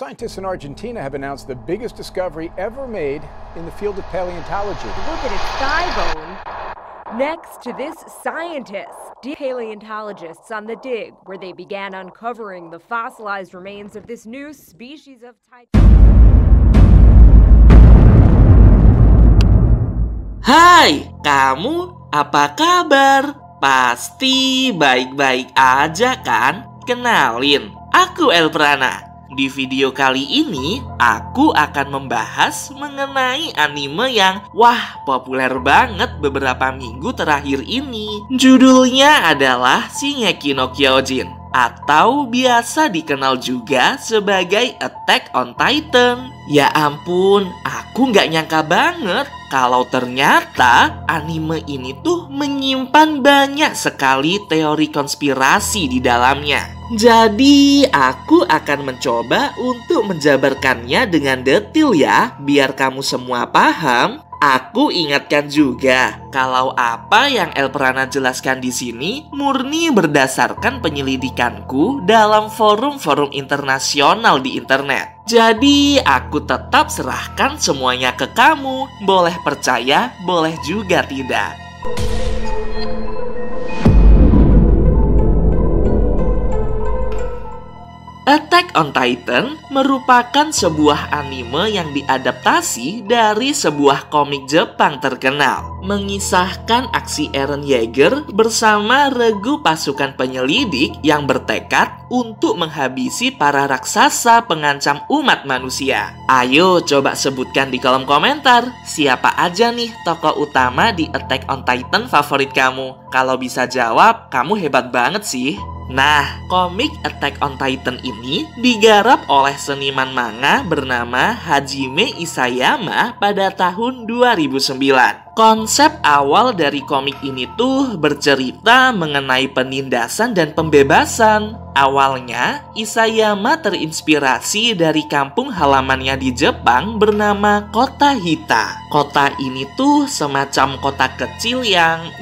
Scientists in Argentina have announced the biggest discovery ever made in the field of paleontology. Look at its thigh bone. Next to this, scientists, paleontologists on the dig, where they began uncovering the fossilized remains of this new species of Hai, kamu apa kabar? Pasti baik-baik aja kan? Kenalin, aku Elprana. Di video kali ini, aku akan membahas mengenai anime yang populer banget beberapa minggu terakhir ini. Judulnya adalah Shingeki no Kyojin, atau biasa dikenal juga sebagai Attack on Titan. Ya ampun, aku nggak nyangka banget kalau ternyata anime ini tuh menyimpan banyak sekali teori konspirasi di dalamnya. Jadi, aku akan mencoba untuk menjabarkannya dengan detail ya, biar kamu semua paham. Aku ingatkan juga, kalau apa yang Elprana jelaskan di sini murni berdasarkan penyelidikanku dalam forum-forum internasional di internet. Jadi, aku tetap serahkan semuanya ke kamu. Boleh percaya, boleh juga tidak. Attack on Titan merupakan sebuah anime yang diadaptasi dari sebuah komik Jepang terkenal, mengisahkan aksi Eren Yeager bersama regu pasukan penyelidik yang bertekad untuk menghabisi para raksasa pengancam umat manusia. Ayo coba sebutkan di kolom komentar, siapa aja nih tokoh utama di Attack on Titan favorit kamu? Kalau bisa jawab, kamu hebat banget sih. Nah, komik Attack on Titan ini digarap oleh seniman manga bernama Hajime Isayama pada tahun 2009. Konsep awal dari komik ini tuh bercerita mengenai penindasan dan pembebasan. Awalnya, Isayama terinspirasi dari kampung halamannya di Jepang bernama Kota Hita. Kota ini tuh semacam kota kecil yang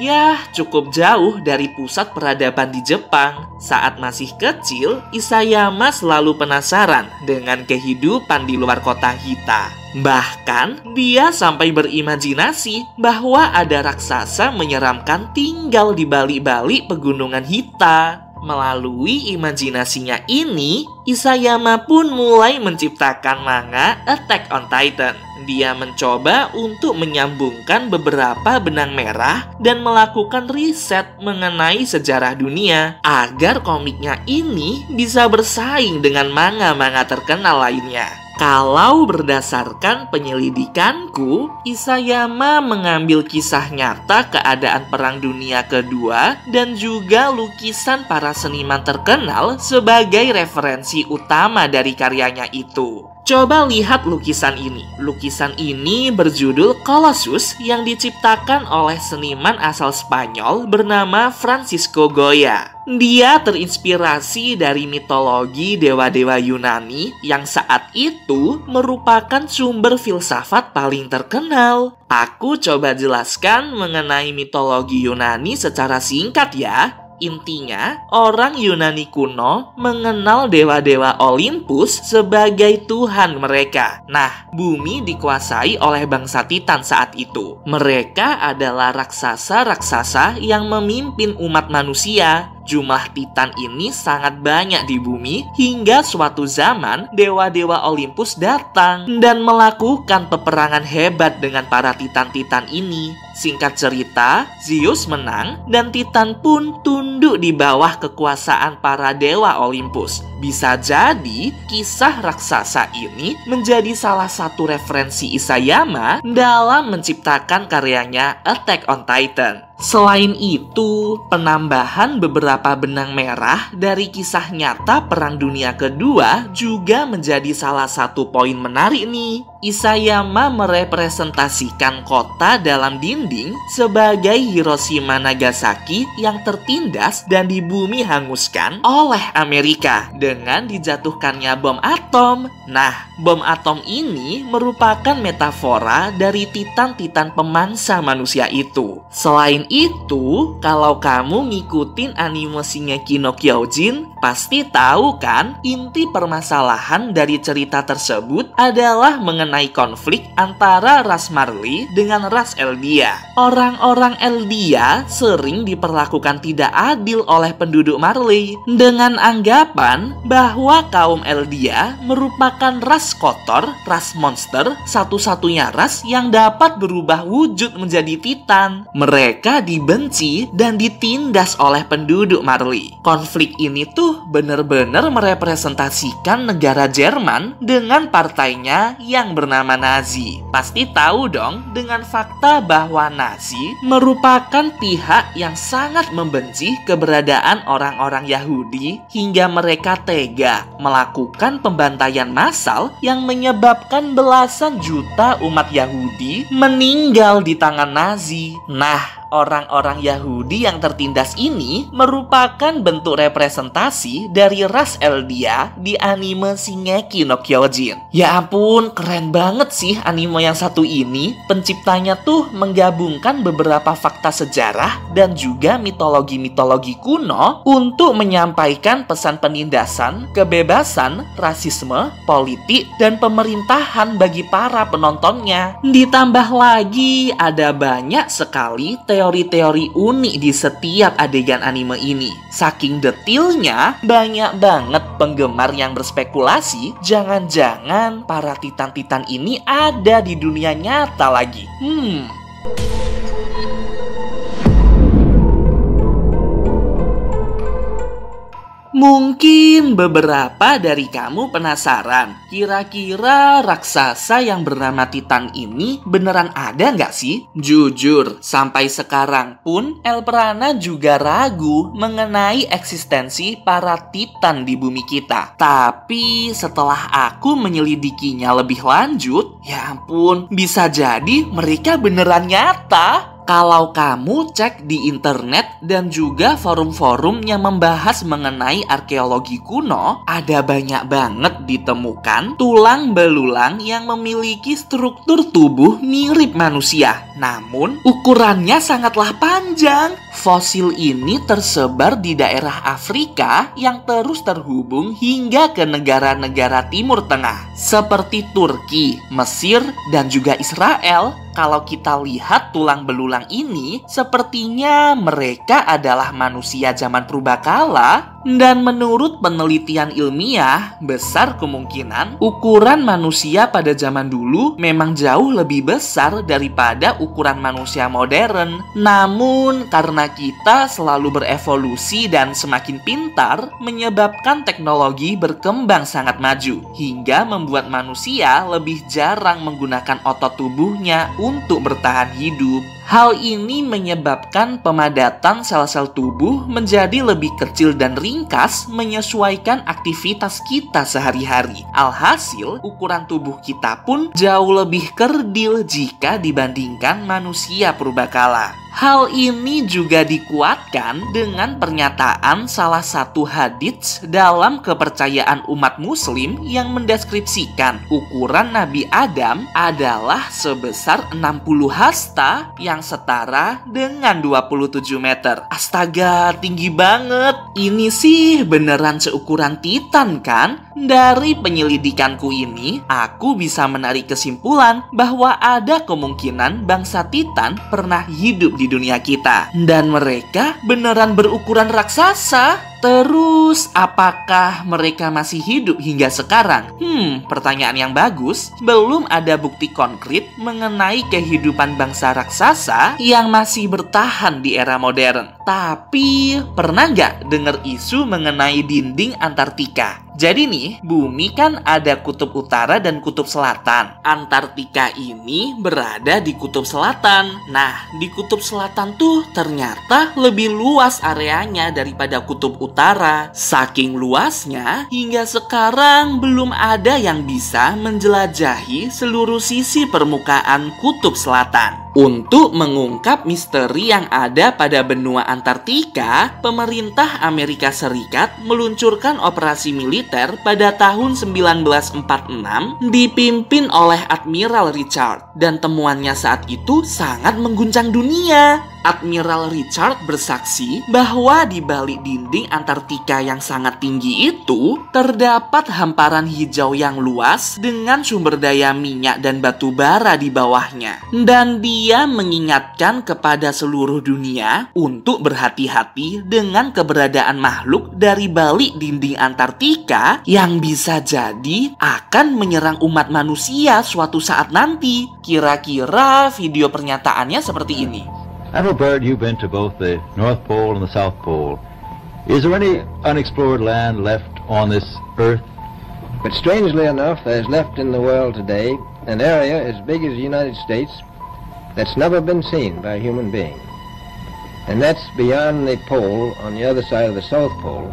cukup jauh dari pusat peradaban di Jepang. Saat masih kecil, Isayama selalu penasaran dengan kehidupan di luar kota Hita. Bahkan, dia sampai berimajinasi bahwa ada raksasa menyeramkan tinggal di balik-balik pegunungan Hita. Melalui imajinasinya ini, Isayama pun mulai menciptakan manga Attack on Titan. Dia mencoba untuk menyambungkan beberapa benang merah dan melakukan riset mengenai sejarah dunia agar komiknya ini bisa bersaing dengan manga-manga terkenal lainnya. Kalau berdasarkan penyelidikanku, Isayama mengambil kisah nyata keadaan Perang Dunia Kedua dan juga lukisan para seniman terkenal sebagai referensi utama dari karyanya itu. Coba lihat lukisan ini. Lukisan ini berjudul Colossus yang diciptakan oleh seniman asal Spanyol bernama Francisco Goya. Dia terinspirasi dari mitologi dewa-dewa Yunani yang saat itu merupakan sumber filsafat paling terkenal. Aku coba jelaskan mengenai mitologi Yunani secara singkat ya. Intinya, orang Yunani kuno mengenal dewa-dewa Olympus sebagai Tuhan mereka. Nah, bumi dikuasai oleh bangsa Titan saat itu. Mereka adalah raksasa-raksasa yang memimpin umat manusia. Jumlah Titan ini sangat banyak di bumi hingga suatu zaman dewa-dewa Olympus datang dan melakukan peperangan hebat dengan para Titan-Titan ini. Singkat cerita, Zeus menang dan Titan pun tunduk di bawah kekuasaan para dewa Olympus. Bisa jadi kisah raksasa ini menjadi salah satu referensi Isayama dalam menciptakan karyanya Attack on Titan. Selain itu, penambahan beberapa benang merah dari kisah nyata Perang Dunia Kedua juga menjadi salah satu poin menarik nih. Isayama merepresentasikan kota dalam dinding sebagai Hiroshima Nagasaki yang tertindas dan di bumi hanguskan oleh Amerika. dengan dijatuhkannya bom atom. Nah, bom atom ini merupakan metafora dari titan-titan pemangsa manusia itu. Selain itu, kalau kamu ngikutin anime Shingeki no Kyojin, pasti tahu kan inti permasalahan dari cerita tersebut adalah mengenai konflik antara ras Marley dengan ras Eldia. Orang-orang Eldia sering diperlakukan tidak adil oleh penduduk Marley dengan anggapan bahwa kaum Eldia merupakan ras kotor, ras monster, satu-satunya ras yang dapat berubah wujud menjadi titan. Mereka dibenci dan ditindas oleh penduduk Marley. Konflik ini tuh benar-benar merepresentasikan negara Jerman dengan partainya yang bernama Nazi. Pasti tahu dong dengan fakta bahwa Nazi merupakan pihak yang sangat membenci keberadaan orang-orang Yahudi hingga mereka tega melakukan pembantaian massal yang menyebabkan belasan juta umat Yahudi meninggal di tangan Nazi. Nah, orang-orang Yahudi yang tertindas ini merupakan bentuk representasi dari ras Eldia di anime Shingeki no Kyojin. Ya ampun, keren banget sih anime yang satu ini. Penciptanya tuh menggabungkan beberapa fakta sejarah dan juga mitologi-mitologi kuno untuk menyampaikan pesan penindasan, kebebasan, rasisme, politik, dan pemerintahan bagi para penontonnya. Ditambah lagi, ada banyak sekali teori-teori unik di setiap adegan anime ini. Saking detailnya, banyak banget penggemar yang berspekulasi jangan-jangan para titan-titan ini ada di dunia nyata lagi. Mungkin beberapa dari kamu penasaran, kira-kira raksasa yang bernama Titan ini beneran ada nggak sih? Jujur, sampai sekarang pun Elprana juga ragu mengenai eksistensi para Titan di bumi kita. Tapi setelah aku menyelidikinya lebih lanjut, ya ampun, bisa jadi mereka beneran nyata. Kalau kamu cek di internet dan juga forum-forum yang membahas mengenai arkeologi kuno, ada banyak banget ditemukan tulang belulang yang memiliki struktur tubuh mirip manusia. Namun, ukurannya sangatlah panjang. Fosil ini tersebar di daerah Afrika yang terus terhubung hingga ke negara-negara Timur Tengah, seperti Turki, Mesir, dan juga Israel. Kalau kita lihat tulang belulang ini, sepertinya mereka adalah manusia zaman purbakala. Dan menurut penelitian ilmiah, besar kemungkinan ukuran manusia pada zaman dulu memang jauh lebih besar daripada ukuran manusia modern. Namun, karena kita selalu berevolusi dan semakin pintar, menyebabkan teknologi berkembang sangat maju, hingga membuat manusia lebih jarang menggunakan otot tubuhnya untuk bertahan hidup. Hal ini menyebabkan pemadatan sel-sel tubuh menjadi lebih kecil dan ringkas menyesuaikan aktivitas kita sehari-hari. Alhasil, ukuran tubuh kita pun jauh lebih kerdil jika dibandingkan manusia purbakala. Hal ini juga dikuatkan dengan pernyataan salah satu hadits dalam kepercayaan umat muslim yang mendeskripsikan ukuran Nabi Adam adalah sebesar 60 hasta yang setara dengan 27 meter. Astaga, tinggi banget. Ini sih beneran seukuran Titan kan? Dari penyelidikanku ini, aku bisa menarik kesimpulan bahwa ada kemungkinan bangsa Titan pernah hidup di dunia kita. Dan mereka beneran berukuran raksasa. Terus, apakah mereka masih hidup hingga sekarang? Pertanyaan yang bagus. Belum ada bukti konkret mengenai kehidupan bangsa raksasa yang masih bertahan di era modern. Tapi, pernah nggak dengar isu mengenai dinding Antartika? Jadi nih, bumi kan ada kutub utara dan kutub selatan. Antartika ini berada di kutub selatan. Nah, di kutub selatan tuh ternyata lebih luas areanya daripada kutub utara. Saking luasnya, hingga sekarang belum ada yang bisa menjelajahi seluruh sisi permukaan kutub selatan. Untuk mengungkap misteri yang ada pada benua Antartika, pemerintah Amerika Serikat meluncurkan operasi militer pada tahun 1946 dipimpin oleh Admiral Richard, dan temuannya saat itu sangat mengguncang dunia. Admiral Richard bersaksi bahwa di balik dinding Antartika yang sangat tinggi itu terdapat hamparan hijau yang luas dengan sumber daya minyak dan batu bara di bawahnya. Dan dia mengingatkan kepada seluruh dunia untuk berhati-hati dengan keberadaan makhluk dari balik dinding Antartika yang bisa jadi akan menyerang umat manusia suatu saat nanti. Kira-kira video pernyataannya seperti ini. Admiral Byrd, you've been to both the North Pole and the South Pole. Is there any unexplored land left on this Earth? But strangely enough, there's left in the world today an area as big as the United States that's never been seen by a human being. And that's beyond the pole on the other side of the South Pole.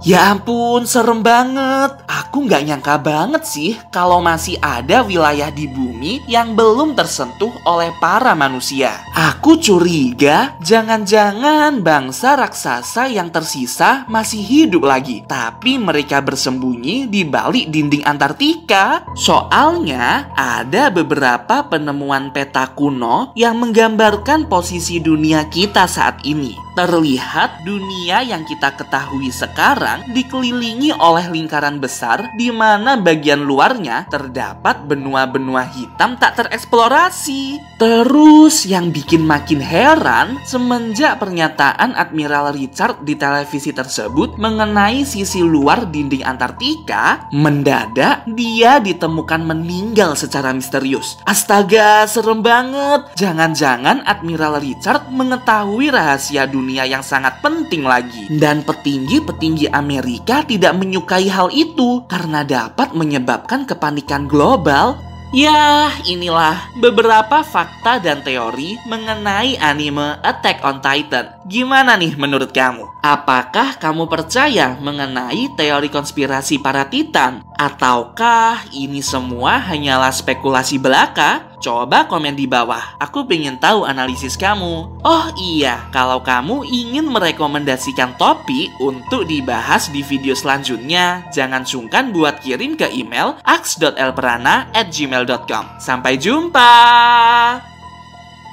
Ya ampun, serem banget. Aku nggak nyangka banget sih kalau masih ada wilayah di bumi yang belum tersentuh oleh para manusia. Aku curiga jangan-jangan bangsa raksasa yang tersisa masih hidup lagi, tapi mereka bersembunyi di balik dinding Antartika. Soalnya ada beberapa penemuan peta kuno yang menggambarkan posisi dunia kita saat ini. Terlihat dunia yang kita ketahui sekarang dikelilingi oleh lingkaran besar di mana bagian luarnya terdapat benua-benua hitam tak tereksplorasi. Terus yang bikin makin heran, semenjak pernyataan Admiral Richard di televisi tersebut mengenai sisi luar dinding Antartika, mendadak dia ditemukan meninggal secara misterius. Astaga, serem banget. Jangan-jangan Admiral Richard mengetahui rahasia dunia yang sangat penting lagi. Dan petinggi-petinggi Amerika tidak menyukai hal itu karena dapat menyebabkan kepanikan global. Ya, inilah beberapa fakta dan teori mengenai anime Attack on Titan. Gimana nih menurut kamu? Apakah kamu percaya mengenai teori konspirasi para Titan? Ataukah ini semua hanyalah spekulasi belaka? Coba komen di bawah, aku pengen tahu analisis kamu. Oh iya, kalau kamu ingin merekomendasikan topik untuk dibahas di video selanjutnya, jangan sungkan buat kirim ke email aks.elprana@gmail.com. Sampai jumpa!